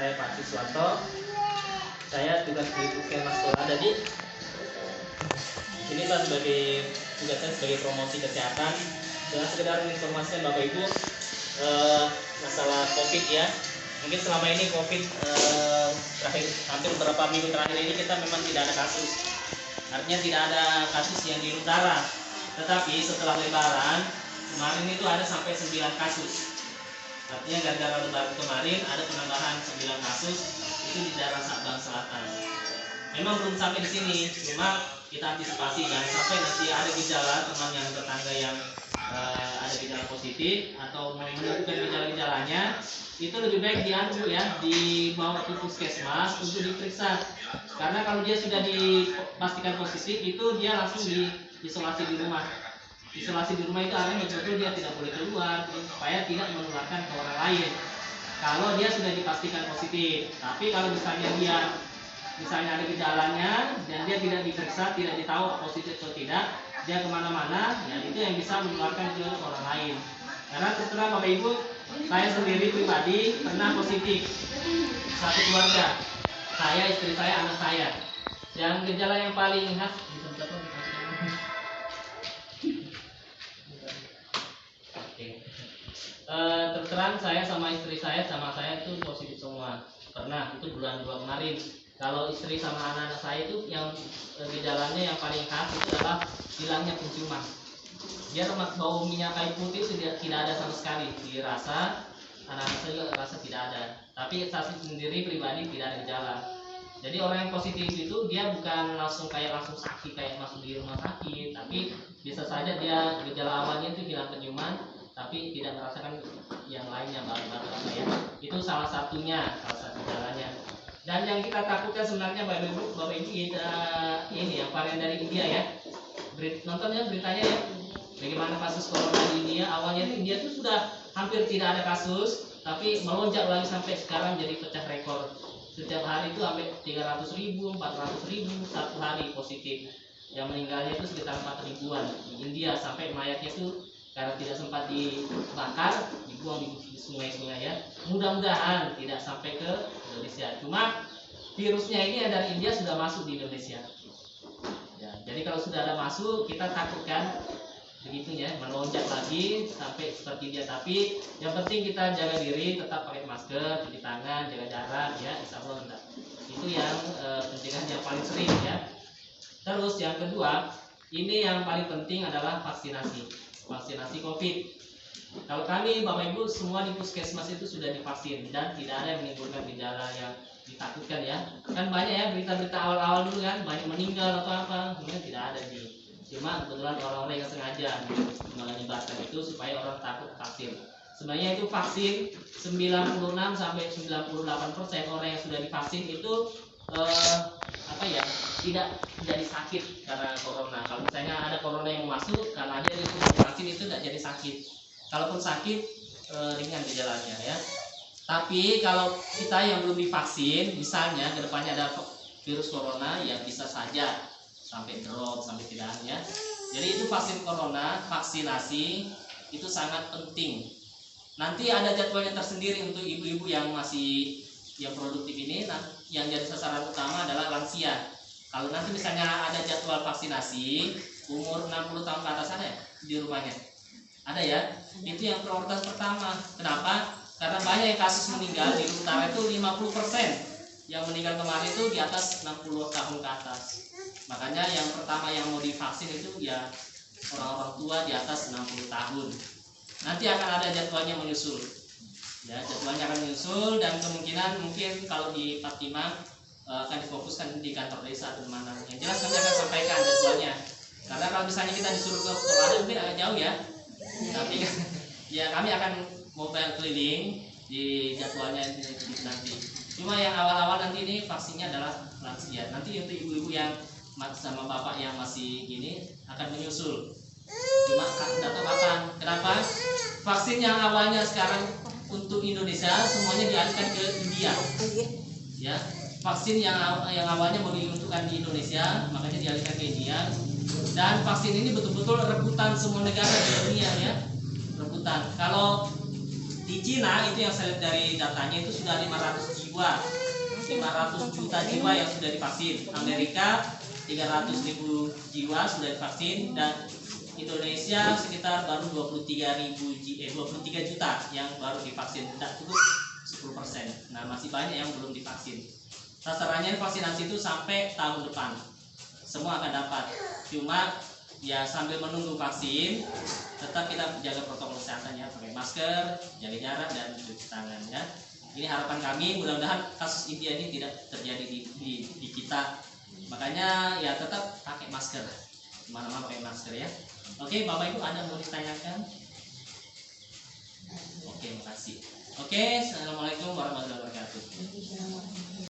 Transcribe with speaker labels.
Speaker 1: saya Pak Siswanto. Saya tugas di Puskesmas Sekolah. Jadi ini kan sebagai tugasnya sebagai promosi kesehatan. Dengan sekedar informasikan Bapak Ibu masalah COVID ya. Mungkin selama ini COVID terakhir hampir beberapa minggu terakhir ini kita memang tidak ada kasus. Artinya tidak ada kasus yang di utara. Tetapi setelah Lebaran kemarin itu ada sampai 9 kasus. Artinya gara-gara Lebaran kemarin ada penambahan 9 kasus itu di daerah Sabang Selatan. Memang belum sampai di sini, cuma kita antisipasi jangan sampai nanti ada gejala teman yang tetangga yang ada gejala positif atau menunjukkan gejala-gejalanya, itu lebih baik dibawa ke puskesmas untuk diperiksa. Karena kalau dia sudah dipastikan positif itu dia langsung diisolasi di rumah. Isolasi di rumah itu artinya betul-betul dia tidak boleh keluar supaya tidak menularkan ke orang lain. Kalau dia sudah dipastikan positif, tapi kalau misalnya ada gejalanya dan dia tidak diperiksa, tidak ditahu positif atau tidak, dia kemana-mana, ya itu yang bisa menularkan ke orang lain. Karena terserah Bapak Ibu, saya sendiri pribadi pernah positif satu keluarga, saya, istri saya, anak saya. Yang gejala yang paling khas terus terang saya sama istri saya sama saya itu positif semua. Pernah itu bulan 2 kemarin. Kalau istri sama anak-anak saya itu yang gejalanya yang paling khas itu adalah hilangnya penciuman. Dia bau minyak kayu putih tidak ada sama sekali. Dirasa anak-anak saya juga rasa tidak ada. Tapi saya sendiri pribadi tidak ada gejala. Jadi orang yang positif itu dia bukan langsung sakit kayak masuk di rumah sakit, tapi bisa saja dia gejala awalnya itu hilang penciuman, tapi tidak merasakan yang lainnya baru-baru apa ya. Itu salah satu gejalanya. Dan yang kita takutkan sebenarnya Bapak Ibu ini ya varian dari India ya. Nonton ya beritanya ya. Bagaimana kasus corona di India? Awalnya itu India itu sudah hampir tidak ada kasus, tapi melonjak lagi sampai sekarang jadi pecah rekor. Setiap hari itu sampai 300.000, 400.000 satu hari positif. Yang meninggalnya itu sekitar 4 ribuan di India, sampai mayatnya itu karena tidak sempat dibakar, dibuang di sungai-sungai ya. Mudah-mudahan tidak sampai ke Indonesia. Cuma virusnya ini dari India sudah masuk di Indonesia. Ya, jadi kalau sudah ada masuk, kita takutkan begitu ya, melonjak lagi sampai seperti dia. Tapi yang penting kita jaga diri, tetap pakai masker, cuci tangan, jaga jarak ya, insya Allah enggak. Itu yang pencegahan yang paling sering ya. Terus yang kedua, ini yang paling penting adalah vaksinasi COVID. Kalau kami Bapak Ibu semua di puskesmas itu sudah divaksin dan tidak ada yang menimbulkan gejala yang ditakutkan ya. Kan banyak ya berita-berita awal-awal dulu kan, banyak meninggal atau apa, kemudian tidak ada di. Cuma kebetulan orang-orang yang sengaja menyebarkan itu supaya orang takut vaksin. Sebenarnya itu vaksin 96 sampai 98% orang yang sudah divaksin itu tidak jadi sakit karena corona. Kalau misalnya ada corona yang masuk karena dia divaksin itu tidak jadi sakit. Kalaupun sakit ringan gejalanya ya. Tapi kalau kita yang belum divaksin, misalnya kedepannya ada virus corona yang bisa saja sampai drop, sampai tidak ya. Jadi itu vaksin corona, vaksinasi itu sangat penting. Nanti ada jadwalnya tersendiri untuk ibu-ibu yang produktif ini. Yang jadi sasaran utama adalah lansia. Kalau nanti misalnya ada jadwal vaksinasi umur 60 tahun ke atas ada ya di rumahnya? Ada ya? Itu yang prioritas pertama. Kenapa? Karena banyak yang kasus meninggal di utara itu 50%. Yang meninggal kemarin itu di atas 60 tahun ke atas. Makanya yang pertama yang mau divaksin itu ya orang-orang tua di atas 60 tahun. Nanti akan ada jadwalnya menyusul. Ya, jadwalnya akan menyusul dan kemungkinan mungkin kalau di Fatimah akan difokuskan di kantor desa atau mana. Yang jelas nanti akan sampaikan jadwalnya. Karena kalau misalnya kita disuruh ke Tolada mungkin agak jauh ya. Tapi ya kami akan mobile keliling di jadwalnya nanti. Cuma yang awal-awal nanti ini vaksinnya adalah lansia. Nanti untuk ibu-ibu yang sama bapak yang masih gini akan menyusul. Cuma tidak tahu kapan. Kenapa? Vaksin yang awalnya sekarang untuk Indonesia semuanya dialihkan ke India. Ya, vaksin yang awalnya mau diuntukkan di Indonesia makanya dialihkan ke India. Dan vaksin ini betul-betul rebutan semua negara di dunia ya. Rebutan. Kalau Di Cina itu yang saya lihat dari datanya itu sudah 500 jiwa, 500 juta jiwa yang sudah divaksin. Amerika 300.000 jiwa sudah divaksin, dan Indonesia sekitar baru 23 juta yang baru divaksin, tidak cukup 10%. Nah, masih banyak yang belum divaksin. Sasarannya vaksinasi itu sampai tahun depan semua akan dapat. Cuma ya sambil menunggu vaksin, tetap kita jaga protokol kesehatan ya, pakai masker, jaga jarak, dan cuci tangan ya. Ini harapan kami, mudah-mudahan kasus India ini tidak terjadi di kita. Makanya ya tetap pakai masker, kemana-mana pakai masker ya. Oke, Bapak Ibu, ada mau ditanyakan? Oke, makasih. Oke, assalamualaikum warahmatullahi wabarakatuh.